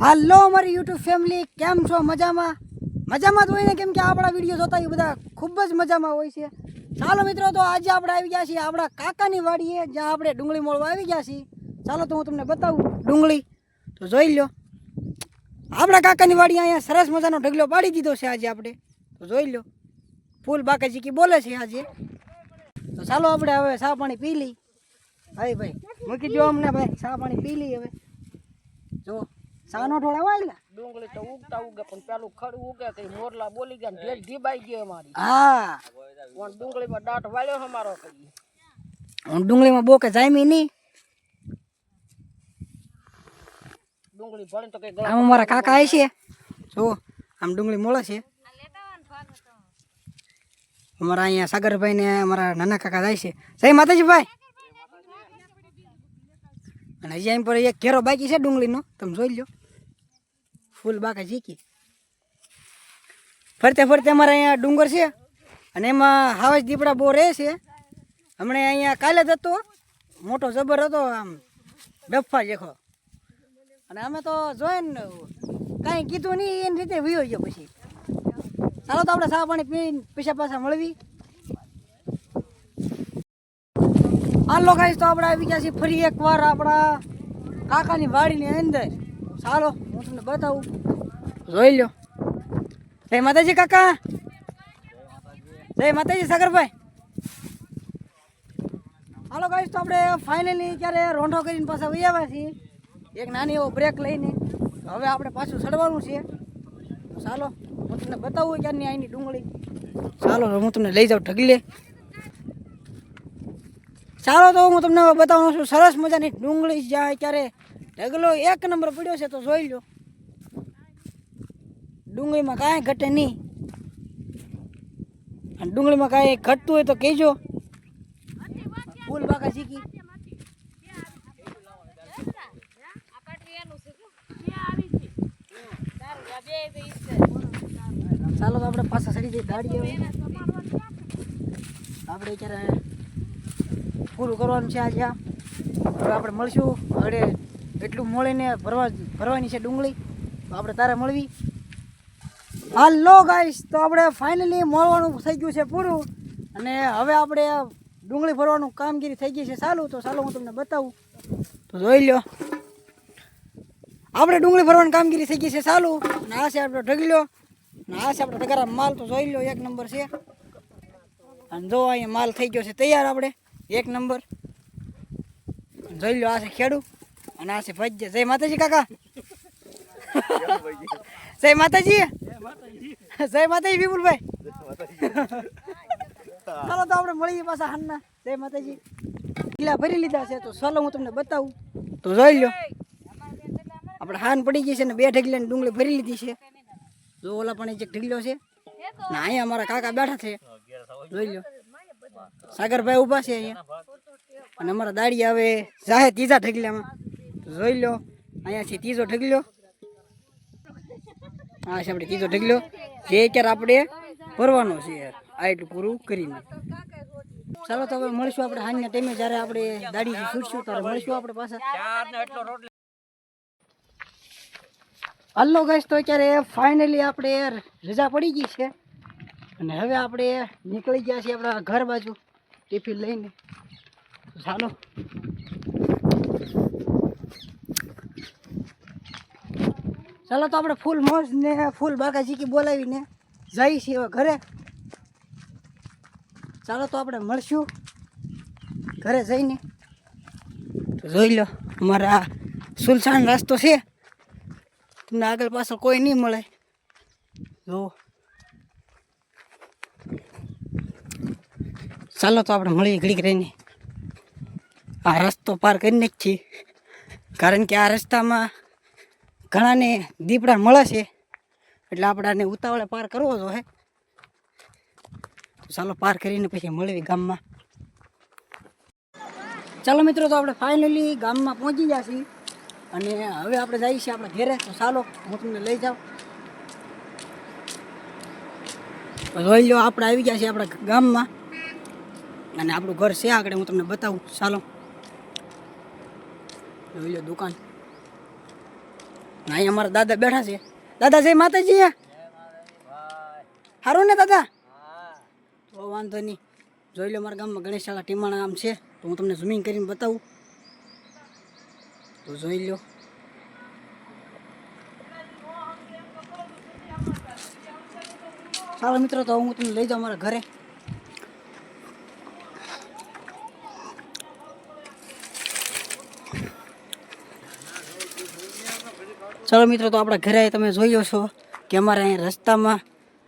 હાલો અમારી YouTube family, કેમ છો? મજામાં? મજામાં જ હોય ને, કેમ કે આપણા વિડીયો જોતા એ બધા ખૂબ જ મજામાં હોય છે. ચાલો મિત્રો, તો આજે આપણે આવી ગયા છીએ આપણા કાકાની વાડીએ, જ્યાં આપણે ડુંગળી મોળવા આવી ગયા છીએ. ચાલો તો હું તમને બતાવું ડુંગળી, તો જોઈ લો. આપણા કાકાની વાડી અહીંયા સરસ મજાનો ઢગલો પાડી દીધો છે આજે આપણે, તો જોઈ લો. ફૂલ બાકાજીકી બોલે છે આજે. તો ચાલો આપણે હવે ચા પાણી પી લઈ. ભાઈ ભાઈ મૂકી દો અમને, ભાઈ ચા પાણી પી લઈ હવે. જો સાનો ઢોળા વાયલા ડુંગળી તો ઉગતા ઉગે, પણ પેલું ખડ ઉગે કે મોરલા બોલી ગયા ને ઢેર ઢીબાઈ ગઈ અમારી. હા, પણ ડુંગળીમાં દાંત વાળ્યો અમારો કઈ. હું ડુંગળીમાં બોકે જામી નહીં. ડુંગળી ભણે તો કઈ આમ અમારા કાકા આવે છે, જો આમ ડુંગળી મળે છે. અમારા અહીંયા સાગરભાઈ ને અમારા નાના કાકા જાય છે. જય માતાજી ભાઈ. અને હજી એમ પર એક ઘેરો બાકી છે ડુંગળીનો, તમે જોઈ લો. ફૂલ બાકા જીકી ફરતે ફરતે અમારે અહીંયા ડુંગર છે, અને એમાં હાવજ દીપડા બહુ રહે છે. હમણાં અહીંયા કાલે જ હતો, મોટો જબર હતો, આમ ડફા જેખો. અને અમે તો જોઈ ને કાંઈ કીધું નહીં, એની રીતે વયો ગયો. પછી ચાલો તો આપણે ચા પાણી પીને પૈસા પાછા મળવી. હાલો ગાઈસ, તો આપણે આવી ગયા છીએ ફરી એકવાર આપણા કાકાની વાડીની અંદર. ચાલો હું તમને બતાવું, જોઈ લો. જય માતાજી કાકા. જય માતાજી સાગરભાઈ. હાલો ગાઈસ, તો આપણે ફાઇનલી ક્યારે રોંઢો કરીને પાછા વહી આવ્યા છીએ, એક નાની એવો બ્રેક લઈને. હવે આપણે પાછું ચડવાનું છે. ચાલો હું તમને બતાવું ક્યારની અહીંની ડુંગળી. ચાલો હું તમને લઈ જાઉં ઢગલે. ચાલો તો હું તમને બતાવું છું સરસ મજાની ડુંગળી, જ્યાં ક્યારે ઢગલો એક નંબર પડ્યો છે, તો જોઈ લો. ડુંગળીમાં કાંઈ ઘટે નહીં, અને ડુંગળીમાં કાંઈ ઘટતું હોય તો કહેજો. ફૂલ બાકા શીખી. ચાલો તો આપણે પાછા ચડી જઈએ ગાડી. હવે આપણે ક્યારે પૂરું કરવાનું છે આજે. હવે આપણે મળશું. હવે એટલું મોળીને ભરવાની છે ડુંગળી, તો આપણે તારે મળવી. હાલો ગાઈસ, તો આપણે ફાઇનલી મળવાનું થઈ ગયું છે પૂરું, અને હવે આપણે ડુંગળી ભરવાનું કામગીરી થઈ ગઈ છે ચાલુ. તો ચાલો હું તમને બતાવું, તો જોઈ લો. આપણે ડુંગળી ભરવાની કામગીરી થઈ ગઈ છે ચાલુ, અને આ છે આપણો ઢગલો, અને આ છે આપણો ઢગારા માલ. તો જોઈ લો, એક નંબર છે. અને જો અહીંયા માલ થઈ ગયો છે તૈયાર આપણે, એક નંબર. જોઈ લો, આ છે ખેડૂ, અને આ છે ભજ્ય. જય માતાજી કાકા. જય માતાજી. જય માતાજી વિપુલભાઈ. ચાલો તો આપણે મળીએ પાછા હાનના. જય માતાજી. કિલ્લા ભરી લીધા છે, તો ચાલો હું તમને બતાવું, તો જોઈ લો. આપણે હાન પડી ગઈ છે ને બે ઢગલાની ડુંગળી ભરી લીધી છે. જો ઓલા પણ એક ઢગલો છે ને અહીંયા અમારા કાકા બેઠા છે, જોઈ લો. સાગરભાઈ ઊભા છે અહીંયા, અને અમારા દાડી હવે જાહે ત્રીજા ઢગલામાં. જોઈ લો, અહીંયા છે ત્રીજો ઢગલો. હા છે આપણે ત્રીજો ઢગલો, જે અત્યારે આપણે ભરવાનો છે યાર. આ એટલું પૂરું કરીને. ચાલો તો હવે મળીશું આપણે હાંજના ટાઈમે, જ્યારે આપણે દાડીથી છૂટશું ત્યારે મળીશું આપણે પાછા. હલો ગાઈસ, તો અત્યારે ફાઇનલી આપણે રજા પડી ગઈ છે, અને હવે આપણે નીકળી ગયા છીએ આપણા ઘર બાજુ ટિફિન લઈને. ચાલો ચાલો તો આપણે ફૂલ મોજ ને ફૂલ બાકાજીકી બોલાવીને જઈએ છીએ હવે ઘરે. ચાલો તો આપણે મળશું ઘરે જઈને. તો જોઈ લો, અમારા સુલસાન રસ્તો છે, તમને આગળ પાછળ કોઈ નહીં મળે. જો ચાલો તો આપણે મળીએ ઘડીક રહીને. આ રસ્તો પાર કરીને જ છીએ, કારણ કે આ રસ્તામાં ઘણાને દીપડા મળે છે, એટલે આપણાને ઉતાવળે પાર કરવો જોઈએ. તો ચાલો પાર કરીને પછી મળવી ગામમાં. ચાલો મિત્રો, તો આપણે ફાઇનલી ગામમાં પહોંચી ગયા છીએ, અને હવે આપણે જઈએ છીએ આપણા ઘેરે. તો ચાલો હું તમને લઈ જાઉં. જોઈ લો, આપણે આવી ગયા છીએ આપણા ગામમાં, અને આપણું ઘર છે આગળ, હું તમને બતાવું. ચાલો જોઈ લો દુકાન. અહીંયા અમારા દાદા બેઠા છે. દાદા જય માતાજી. સારું ને દાદા? તો વાંધો નહીં. જોઈ લો મારા ગામમાં ગણેશશાળા ટીમાણા આમ છે, તો હું તમને ઝૂમિંગ કરીને બતાવું. તો જોઈ લો. ચાલો મિત્રો, તો હું તમને લઈ જાઉં મારા ઘરે. ચાલો મિત્રો, તો આપણા ઘરે તમે જોઈ લો છો કે અમારે અહીંયા રસ્તામાં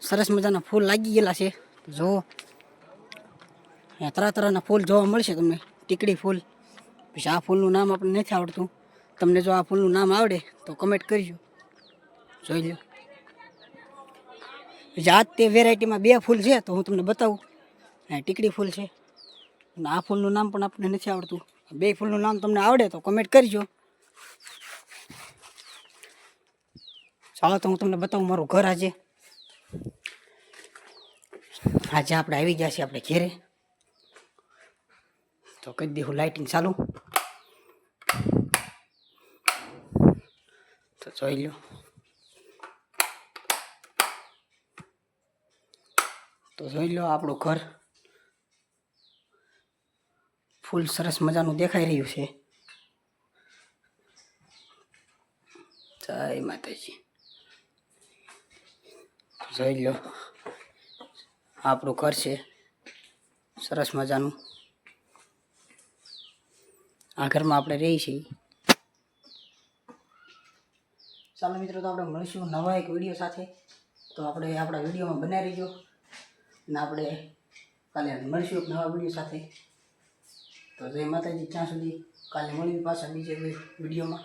સરસ મજાના ફૂલ લાગી ગયેલા છે. જુઓ, અહીંયા તરહના ફૂલ જોવા મળશે તમને. ટીકડી ફૂલ. પછી આ ફૂલનું નામ આપણને નથી આવડતું. તમને જો આ ફૂલનું નામ આવડે તો કમેન્ટ કરજો. જોઈ લો. પછી આ તે વેરાયટીમાં 2 ફૂલ છે, તો હું તમને બતાવું. અહીંયા ટીકડી ફૂલ છે અને આ ફૂલનું નામ પણ આપણને નથી આવડતું. 2 ફૂલનું નામ તમને આવડે તો કમેન્ટ કરજો. ચાલો, તો હું તમને બતાવું મારું ઘર. આજે આપણે આવી ગયા છીએ આપણે ઘેરે. તો કરી દઉં લાઇટિંગ ચાલુ. તો જોઈ લો. તો જોઈ લો આપણું ઘર. ફૂલ સરસ મજાનું દેખાઈ રહ્યું છે. જય માતાજી. જોઈ લો, આપણું ઘર છે સરસ મજાનું. આ ઘરમાં આપણે રહીએ છીએ. ચાલો મિત્રો, તો આપણે મળીશું નવા એક વિડીયો સાથે. તો આપણે આપણા વિડીયોમાં બનાવી રહીજો અને આપણે કાલે મળીશું એક નવા વિડીયો સાથે. તો જય માતાજી. ત્યાં સુધી કાલે મળીએ પાછા બીજા વિડીયોમાં.